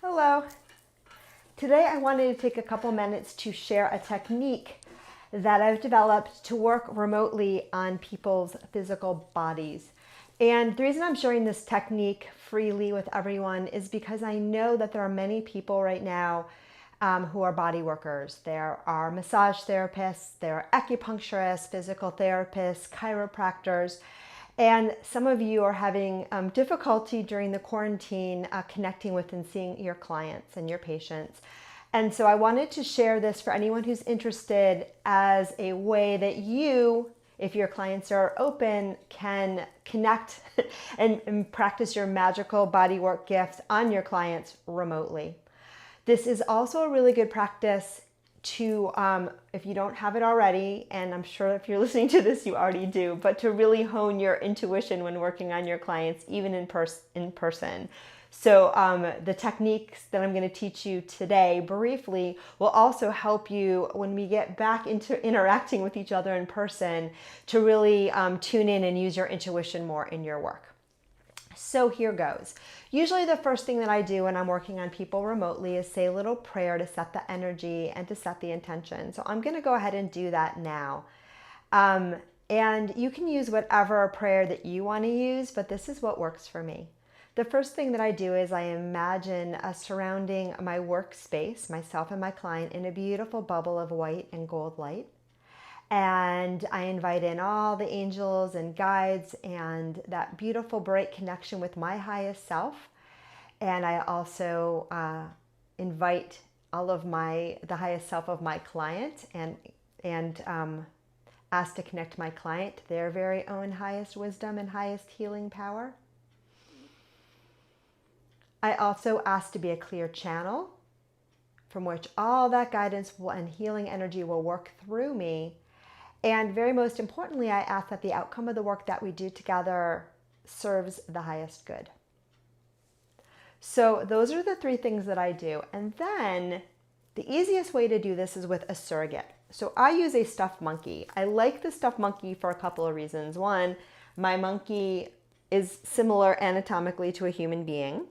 Hello. Today I wanted to take a couple minutes to share a technique that I've developed to work remotely on people's physical bodies. And the reason I'm sharing this technique freely with everyone is because I know that there are many people right now who are body workers. There are massage therapists, there are acupuncturists, physical therapists, chiropractors, and some of you are having difficulty during the quarantine connecting with and seeing your clients and your patients. And so I wanted to share this for anyone who's interested as a way that you, if your clients are open, can connect and practice your magical bodywork gift on your clients remotely. This is also a really good practice to, if you don't have it already, and I'm sure if you're listening to this, you already do, but to really hone your intuition when working on your clients, even in person. So the techniques that I'm going to teach you today briefly will also help you when we get back into interacting with each other in person to really tune in and use your intuition more in your work. So here goes. Usually the first thing that I do when I'm working on people remotely is say a little prayer to set the energy and to set the intention. So I'm going to go ahead and do that now. And you can use whatever prayer that you want to use, but this is what works for me. The first thing that I do is I imagine surrounding my workspace, myself and my client, in a beautiful bubble of white and gold light. And I invite in all the angels and guides and that beautiful bright connection with my highest self. And I also invite all of the highest self of my client and ask to connect my client to their very own highest wisdom and highest healing power. I also ask to be a clear channel from which all that guidance and healing energy will work through me. And very most importantly, I ask that the outcome of the work that we do together serves the highest good. So those are the three things that I do. And then the easiest way to do this is with a surrogate. So I use a stuffed monkey. I like the stuffed monkey for a couple of reasons. One, my monkey is similar anatomically to a human being.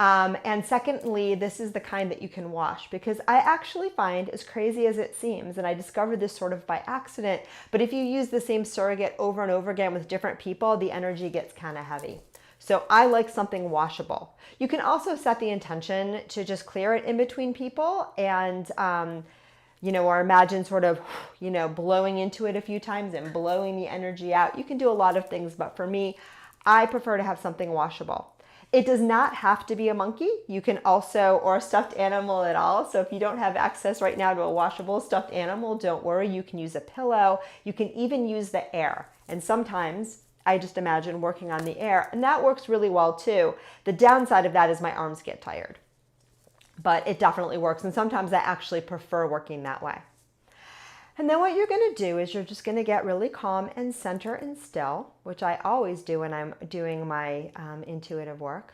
And secondly, this is the kind that you can wash, because I actually find, as crazy as it seems, and I discovered this sort of by accident, but if you use the same surrogate over and over again with different people, the energy gets kind of heavy. So I like something washable. You can also set the intention to just clear it in between people and, or imagine sort of, blowing into it a few times and blowing the energy out. You can do a lot of things, but for me, I prefer to have something washable. It does not have to be a monkey. You can also, or a stuffed animal at all. So if you don't have access right now to a washable stuffed animal, don't worry. You can use a pillow. You can even use the air. And sometimes I just imagine working on the air, and that works really well too. The downside of that is my arms get tired, but it definitely works. And sometimes I actually prefer working that way. And then what you're going to do is you're just going to get really calm and center and still, which I always do when I'm doing my intuitive work.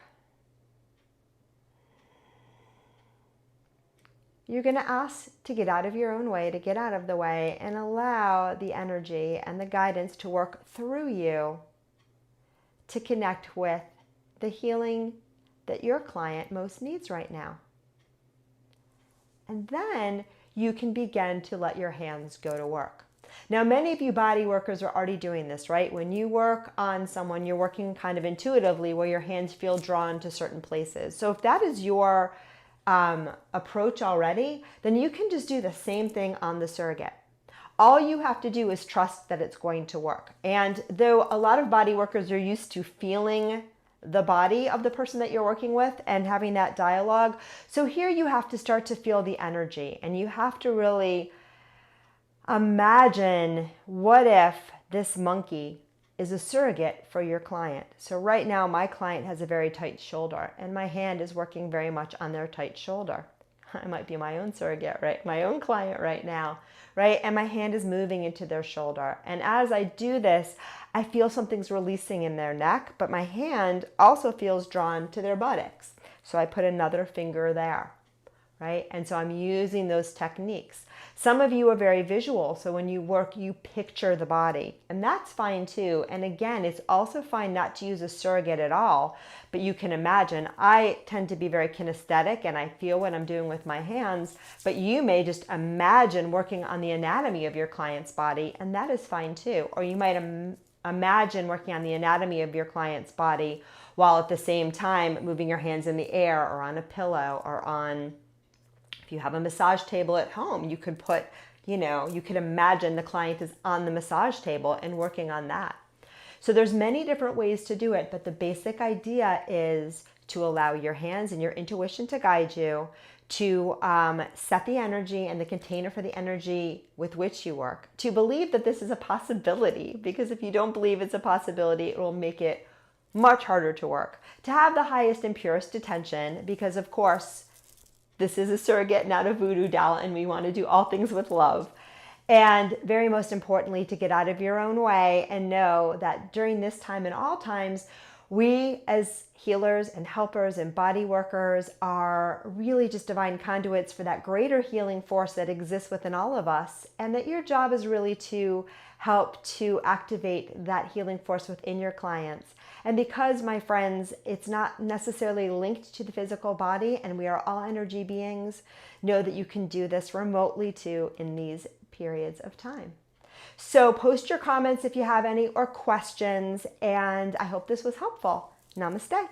You're going to ask to get out of your own way, to get out of the way, and allow the energy and the guidance to work through you to connect with the healing that your client most needs right now. And then you can begin to let your hands go to work. Now, many of you body workers are already doing this, right? When you work on someone, you're working kind of intuitively where your hands feel drawn to certain places. So if that is your approach already, then you can just do the same thing on the surrogate. All you have to do is trust that it's going to work. And though a lot of body workers are used to feeling the body of the person that you're working with and having that dialogue. So here you have to start to feel the energy, and you have to really imagine, what if this monkey is a surrogate for your client? So right now my client has a very tight shoulder, and my hand is working very much on their tight shoulder. I might be my own surrogate, right? My own client right now, right? And my hand is moving into their shoulder. And as I do this, I feel something's releasing in their neck, but my hand also feels drawn to their buttocks. So I put another finger there. right? And so I'm using those techniques. Some of you are very visual, so when you work, you picture the body, and that's fine too. And again, it's also fine not to use a surrogate at all, but you can imagine. I tend to be very kinesthetic and I feel what I'm doing with my hands, but you may just imagine working on the anatomy of your client's body, and that is fine too. Or you might imagine working on the anatomy of your client's body while at the same time moving your hands in the air or on a pillow or on, if you have a massage table at home, you could put, you could imagine the client is on the massage table and working on that. So there's many different ways to do it, but the basic idea is to allow your hands and your intuition to guide you, to set the energy and the container for the energy with which you work, to believe that this is a possibility, because if you don't believe it's a possibility, it will make it much harder to work, to have the highest and purest attention, because of course, this is a surrogate, not a voodoo doll, and we want to do all things with love. And very most importantly, to get out of your own way and know that during this time and all times, we as healers and helpers and body workers are really just divine conduits for that greater healing force that exists within all of us, and that your job is really to help to activate that healing force within your clients. And because, my friends, it's not necessarily linked to the physical body and we are all energy beings, know that you can do this remotely too in these periods of time. So post your comments if you have any or questions, and I hope this was helpful. Namaste.